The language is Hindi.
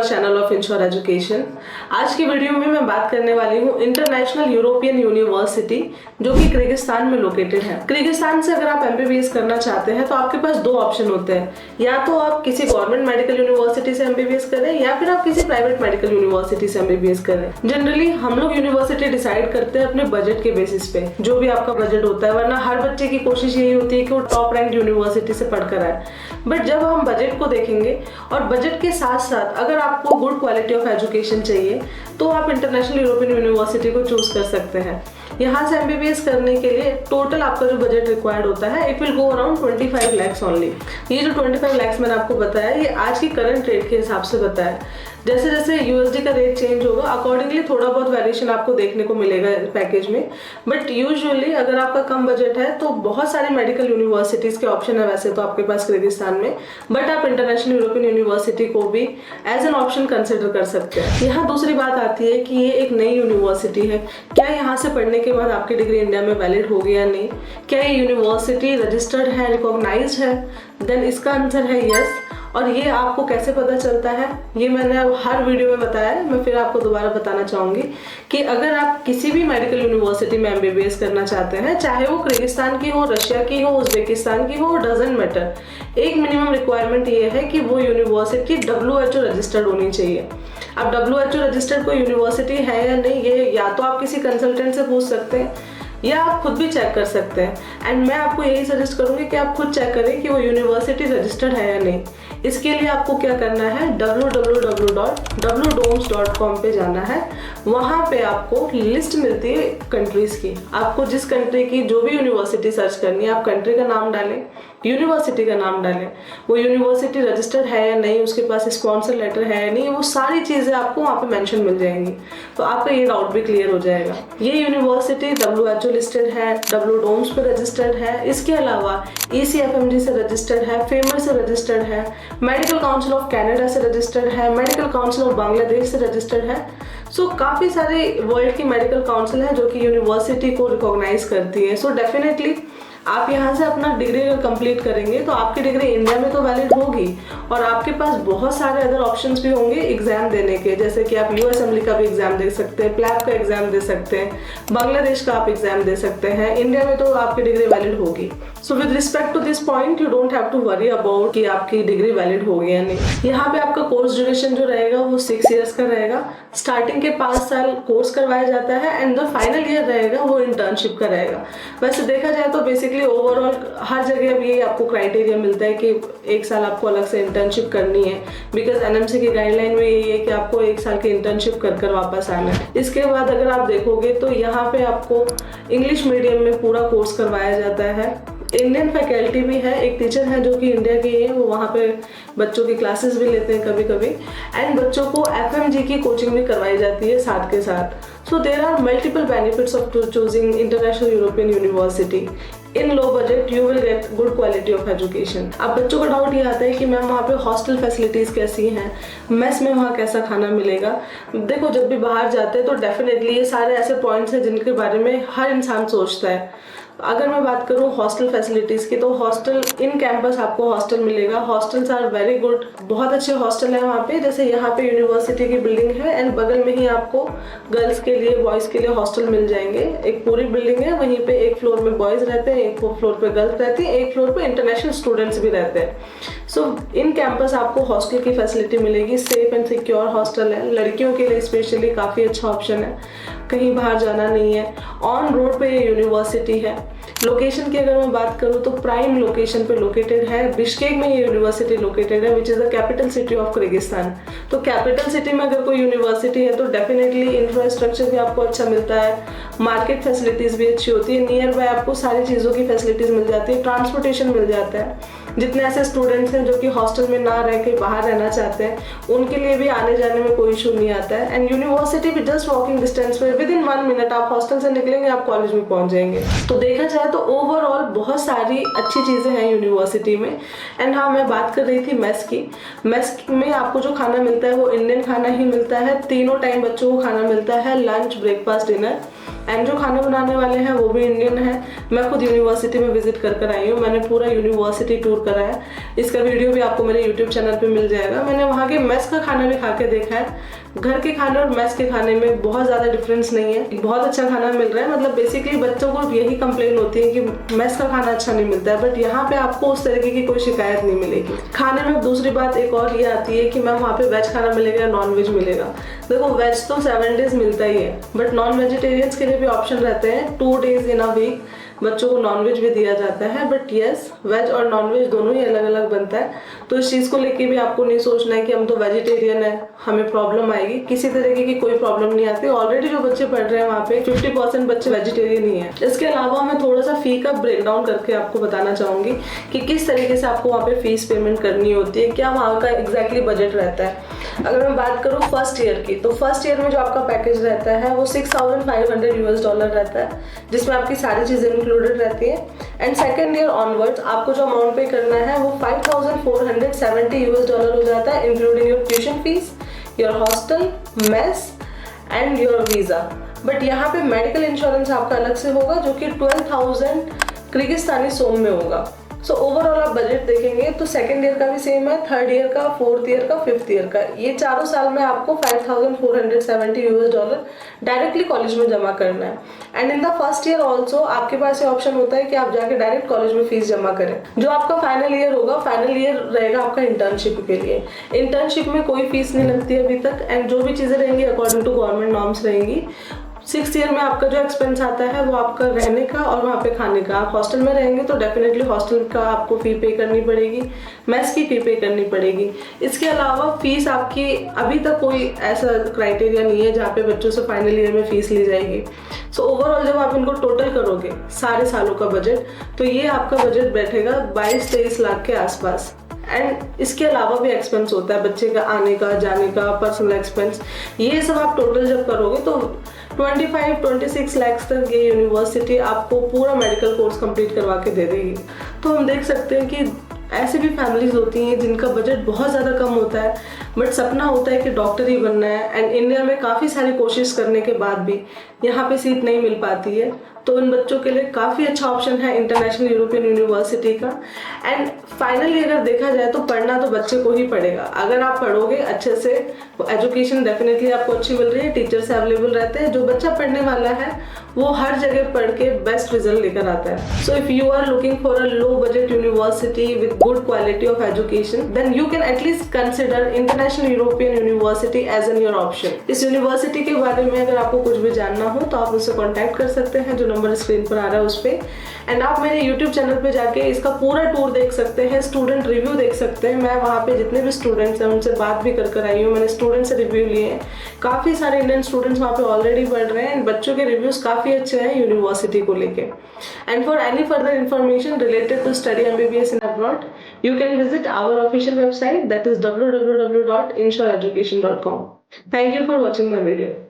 Our channel of ensure education. आज की वीडियो में मैं बात करने वाली हूँ इंटरनेशनल यूरोपियन यूनिवर्सिटी जो कि किर्गिस्तान में लोकेटेड है। किर्गिस्तान से अगर आप एमबीबीएस करना चाहते हैं तो आपके पास दो ऑप्शन होते हैं, या तो आप किसी गवर्नमेंट मेडिकल यूनिवर्सिटी से एमबीबीएस करें या फिर आप किसी प्राइवेट मेडिकल यूनिवर्सिटी से एमबीबीएस करें। जनरली हम लोग यूनिवर्सिटी डिसाइड करते हैं अपने बजट के बेसिस पे, जो भी आपका बजट होता है, वरना हर बच्चे की कोशिश यही होती है कि वो टॉप रैंक यूनिवर्सिटी से पढ़कर आए। बट जब हम बजट को देखेंगे और बजट के साथ साथ अगर आपको गुड क्वालिटी ऑफ एजुकेशन चाहिए तो आप इंटरनेशनल यूरोपियन यूनिवर्सिटी को चूज कर सकते हैं। यहाँ से एमबीबीएस करने के लिए टोटल आपका जो बजट रिक्वायर्ड होता है it will go around 25 lakhs only. ये जो 25 lakhs मैंने आपको बताया ये आज की करंट रेट के हिसाब से बताया। जैसे जैसे यूएसडी का रेट चेंज होगा अकॉर्डिंगली थोड़ा बहुत वेरिएशन आपको देखने को मिलेगा पैकेज में। बट यूजुअली अगर आपका कम बजट है तो बहुत सारे मेडिकल यूनिवर्सिटीज के ऑप्शन है वैसे तो आपके पास किर्गिस्तान में, बट आप इंटरनेशनल यूरोपियन यूनिवर्सिटी को भी एज एन ऑप्शन कंसिडर कर सकते हैं। यहाँ दूसरी बात आती है कि ये एक नई यूनिवर्सिटी है, क्या यहाँ से पढ़ने के बाद आपकी डिग्री इंडिया में वैलिड होगी या नहीं, क्या ये यूनिवर्सिटी रजिस्टर्ड है, रिकॉग्नाइज्ड है? देन इसका आंसर है यस। और ये आपको कैसे पता चलता है ये मैंने हर वीडियो में बताया है, मैं फिर आपको दोबारा बताना चाहूँगी कि अगर आप किसी भी मेडिकल यूनिवर्सिटी में एमबीबीएस करना चाहते हैं, चाहे वो किर्गिस्तान की हो, रशिया की हो, उज्बेकिस्तान की हो, डजंट मैटर, एक मिनिमम रिक्वायरमेंट ये है कि वो यूनिवर्सिटी WHO रजिस्टर्ड होनी चाहिए। अब WHO रजिस्टर्ड कोई यूनिवर्सिटी है या नहीं ये या तो आप किसी कंसल्टेंट से पूछ सकते हैं या आप खुद भी चेक कर सकते हैं। एंड मैं आपको यही सजेस्ट करूंगी कि आप खुद चेक करें कि वो यूनिवर्सिटी रजिस्टर्ड है या नहीं। इसके लिए आपको क्या करना है, www.wdoms.com पे जाना है। वहाँ पे आपको लिस्ट मिलती है कंट्रीज की, आपको जिस कंट्री की जो भी यूनिवर्सिटी सर्च करनी है आप कंट्री का नाम डालें, यूनिवर्सिटी का नाम डालें, वो यूनिवर्सिटी रजिस्टर्ड है या नहीं, उसके पास स्पॉन्सर लेटर है या नहीं, वो सारी चीज़ें आपको वहाँ पे मेंशन मिल जाएंगी। तो आपका ये डाउट भी क्लियर हो जाएगा। ये यूनिवर्सिटी WHO लिस्टेड है, WDOMS पे रजिस्टर्ड है, इसके अलावा ECFMG से रजिस्टर्ड है, फेमर से रजिस्टर्ड है, मेडिकल काउंसिल ऑफ कैनेडा से रजिस्टर्ड है, मेडिकल काउंसिल ऑफ बांग्लादेश से रजिस्टर्ड है। सो काफ़ी सारे वर्ल्ड की मेडिकल काउंसिल है जो कि यूनिवर्सिटी को रिकॉग्नाइज करती है। सो डेफिनेटली आप यहाँ से अपना डिग्री अगर कंप्लीट करेंगे तो आपकी डिग्री इंडिया में तो वैलिड होगी और आपके पास बहुत सारे अदर ऑप्शंस भी होंगे एग्जाम देने के, जैसे कि आप यूएस असेंबली का भी एग्जाम दे सकते हैं, प्लैब का एग्जाम दे सकते हैं, बांग्लादेश का आप एग्जाम दे सकते हैं। इंडिया में तो आपकी डिग्री वैलिड होगी। So with respect to this point you don't have to worry about कि आपकी डिग्री वैलिड होगी या नहीं। यहाँ पे आपका कोर्स ड्यूरेशन जो रहेगा वो 6 years का रहेगा। स्टार्टिंग के 5 साल कोर्स करवाया जाता है एंड द फाइनल ईयर रहेगा वो इंटर्नशिप का रहेगा। वैसे देखा जाए तो बेसिकली ओवरऑल हर जगह अब ये आपको क्राइटेरिया मिलता है कि 1 साल आपको अलग से इंटर्नशिप करनी है, बिकॉज NMC की गाइडलाइन में यही है कि आपको 1 साल की इंटर्नशिप कर कर वापस आना है। इसके बाद अगर आप देखोगे तो यहाँ पे आपको इंग्लिश मीडियम में पूरा कोर्स करवाया जाता है। इंडियन फैकल्टी भी है, एक टीचर है जो कि इंडिया की है, वो वहाँ पे बच्चों की क्लासेस भी लेते हैं कभी कभी, एंड बच्चों को FMG की कोचिंग भी करवाई जाती है साथ के साथ। So there are multiple benefits of choosing international European university. In low budget you will get good quality of education. अब बच्चों का डाउट ये आता है कि मैम वहाँ पे हॉस्टल फैसिलिटीज़ कैसी हैं, मेस में वहाँ कैसा खाना मिलेगा। देखो जब भी बाहर जाते हैं तो डेफिनेटली ये सारे ऐसे पॉइंट्स हैं जिनके बारे में हर इंसान सोचता है। अगर मैं बात करूँ हॉस्टल फैसिलिटीज़ की तो हॉस्टल इन कैंपस आपको हॉस्टल मिलेगा। हॉस्टल्स आर वेरी गुड, बहुत अच्छे हॉस्टल है वहाँ पे। जैसे यहाँ पे यूनिवर्सिटी की बिल्डिंग है एंड बगल में ही आपको गर्ल्स के लिए, बॉयज़ के लिए हॉस्टल मिल जाएंगे। एक पूरी बिल्डिंग है, वहीं पे एक फ्लोर में बॉयज़ रहते हैं, एक फ्लोर पे गर्ल्स रहती हैं, एक फ्लोर पे इंटरनेशनल स्टूडेंट्स भी रहते हैं। सो इन कैंपस आपको हॉस्टल की फैसिलिटी मिलेगी, सेफ एंड सिक्योर हॉस्टल है, लड़कियों के लिए स्पेशली काफ़ी अच्छा ऑप्शन है, कहीं बाहर जाना नहीं है, ऑन रोड पे ये यूनिवर्सिटी है। लोकेशन की अगर मैं बात करूँ तो प्राइम लोकेशन पे लोकेटेड है, बिश्केक में ये यूनिवर्सिटी लोकेटेड है which is the capital city of Kyrgyzstan. तो कैपिटल सिटी में अगर कोई यूनिवर्सिटी है तो डेफिनेटली इंफ्रास्ट्रक्चर भी आपको अच्छा मिलता है, मार्केट फैसिलिटीज़ भी अच्छी होती है, नियर बाय आपको सारी चीज़ों की फैसिलिटीज़ मिल जाती है, ट्रांसपोर्टेशन मिल जाता है। जितने ऐसे स्टूडेंट्स हैं जो कि हॉस्टल में ना रह के बाहर रहना चाहते हैं उनके लिए भी आने जाने में कोई इशू नहीं आता है। एंड यूनिवर्सिटी भी जस्ट वॉकिंग डिस्टेंस में, विद इन 1 minute आप हॉस्टल से निकलेंगे आप कॉलेज में पहुंच जाएंगे। तो देखा जाए तो ओवरऑल बहुत सारी अच्छी चीज़ें हैं यूनिवर्सिटी में। एंड हाँ, मैं बात कर रही थी मेस की। मेस में आपको जो खाना मिलता है वो इंडियन खाना ही मिलता है। तीनों टाइम बच्चों को खाना मिलता है, लंच, ब्रेकफास्ट, डिनर। एंड जो खाना बनाने वाले हैं वो भी इंडियन है। मैं खुद यूनिवर्सिटी में विजिट कर आई हूँ, मैंने पूरा यूनिवर्सिटी टूर करा है। इसका वीडियो भी आपको मेरे यूट्यूब चैनल पे मिल जाएगा। मैंने वहाँ के मेस का खाना भी खा के देखा है। घर के खाने और मेस के खाने में बहुत ज़्यादा डिफरेंस नहीं है, बहुत अच्छा खाना मिल रहा है। मतलब बेसिकली बच्चों को यही कंप्लेन होती है कि मेस का खाना अच्छा नहीं मिलता है, बट यहाँ पे आपको उस तरीके की कोई शिकायत नहीं मिलेगी। खाने में दूसरी बात एक और ये आती है कि मैम वहाँ पे वेज खाना मिलेगा या नॉन वेज मिलेगा। देखो वेज तो 7 डेज मिलता ही है, बट नॉन वेजिटेरियंस के लिए भी ऑप्शन रहते हैं। 2 डेज इन अ वीक बच्चों को नॉनवेज भी दिया जाता है, बट यस वेज और नॉनवेज दोनों ही अलग अलग बनता है। तो इस चीज़ को लेके भी आपको नहीं सोचना है कि हम तो वेजिटेरियन है हमें प्रॉब्लम आएगी, किसी तरीके की कोई प्रॉब्लम नहीं आती। ऑलरेडी जो बच्चे पढ़ रहे हैं वहाँ पे 50% बच्चे वेजिटेरियन ही है। इसके अलावा मैं थोड़ा सा फी का ब्रेक डाउन करके आपको बताना चाहूँगी कि किस तरीके से आपको वहाँ पे फीस पेमेंट करनी होती है, क्या वहाँ का एग्जैक्टली बजट रहता है। अगर मैं बात करूँ फर्स्ट ईयर की, तो फर्स्ट ईयर में जो आपका पैकेज रहता है वो $6,500 रहता है, जिसमें आपकी सारी चीज़ें इंक्लूडेड रहती है। एंड सेकेंड ईयर ऑनवर्ड्स आपको जो अमाउंट पे करना है वो $5,470 हो जाता है, including your tuition fees, your hostel, mess and your visa. But यहाँ पे मेडिकल इंश्योरेंस आपका अलग से होगा जो कि 12,000 किर्गिस्तानी सोम में होगा। सो ओवरऑल आप बजट देखेंगे तो सेकेंड ईयर का भी सेम है, थर्ड ईयर का, फोर्थ ईयर का, फिफ्थ ईयर का, ये चारों साल में आपको $5,470 डायरेक्टली कॉलेज में जमा करना है। And in the first year also आपके पास ये ऑप्शन होता है कि आप जाके डायरेक्ट कॉलेज में फीस जमा करें। जो आपका फाइनल ईयर होगा, फाइनल ईयर रहेगा आपका इंटर्नशिप के लिए। इंटर्नशिप में कोई फीस नहीं लगती अभी तक, एंड जो भी चीज़ें रहेंगी अकॉर्डिंग टू गवर्नमेंट नॉर्म्स रहेंगी। 6th ईयर में आपका जो एक्सपेंस आता है वो आपका रहने का और वहाँ पे खाने का। आप हॉस्टल में रहेंगे तो डेफिनेटली हॉस्टल का आपको फ़ी पे करनी पड़ेगी, मेस की फ़ी पे करनी पड़ेगी। इसके अलावा फ़ीस आपकी अभी तक कोई ऐसा क्राइटेरिया नहीं है जहाँ पे बच्चों से फाइनल ईयर में फ़ीस ली जाएगी। सो ओवरऑल जब आप इनको टोटल करोगे सारे सालों का बजट, तो ये आपका बजट बैठेगा 22-23 लाख के आसपास। एंड इसके अलावा भी एक्सपेंस होता है बच्चे का आने का, जाने का, पर्सनल एक्सपेंस, ये सब आप टोटल जब करोगे तो 25-26 लाख तक ये यूनिवर्सिटी आपको पूरा मेडिकल कोर्स कंप्लीट करवा के दे देगी। तो हम देख सकते हैं कि ऐसे भी फैमिलीज होती हैं जिनका बजट बहुत ज़्यादा कम होता है, बट सपना होता है कि डॉक्टर ही बनना है। एंड इंडिया में काफ़ी सारी कोशिश करने के बाद भी यहाँ पे सीट नहीं मिल पाती है, तो उन बच्चों के लिए काफ़ी अच्छा ऑप्शन है इंटरनेशनल यूरोपियन यूनिवर्सिटी का। एंड फाइनली अगर देखा जाए तो पढ़ना तो बच्चे को ही पड़ेगा। अगर आप पढ़ोगे अच्छे से, एजुकेशन डेफिनेटली आपको अच्छी मिल रही है, टीचर्स अवेलेबल रहते हैं, जो बच्चा पढ़ने वाला है वो हर जगह पढ़ के बेस्ट रिजल्ट लेकर आता है। So if you are looking for a low budget university with good quality of education, then you can at least consider international European university as an your option. इस यूनिवर्सिटी के बारे में अगर आपको कुछ भी जानना हो तो आप मुझसे कॉन्टैक्ट कर सकते हैं, जो नंबर स्क्रीन पर आ रहा है उस पर। एंड आप मेरे यूट्यूब चैनल पे जाके इसका पूरा टूर देख सकते हैं, स्टूडेंट रिव्यू देख सकते हैं। मैं वहाँ पे जितने भी स्टूडेंट्स हैं उनसे बात भी कर आई हूँ, मैंने स्टूडेंट से रिव्यू लिए हैं। काफ़ी सारे इंडियन स्टूडेंट्स वहाँ पे ऑलरेडी पढ़ रहे हैं, एंड बच्चों के रिव्यूज़ काफ़ी अच्छे हैं यूनिवर्सिटी को लेके। And for any further information related to study MBBS in abroad, you can visit our official website, that is www.inshoreeducation.com. Thank you for watching my video.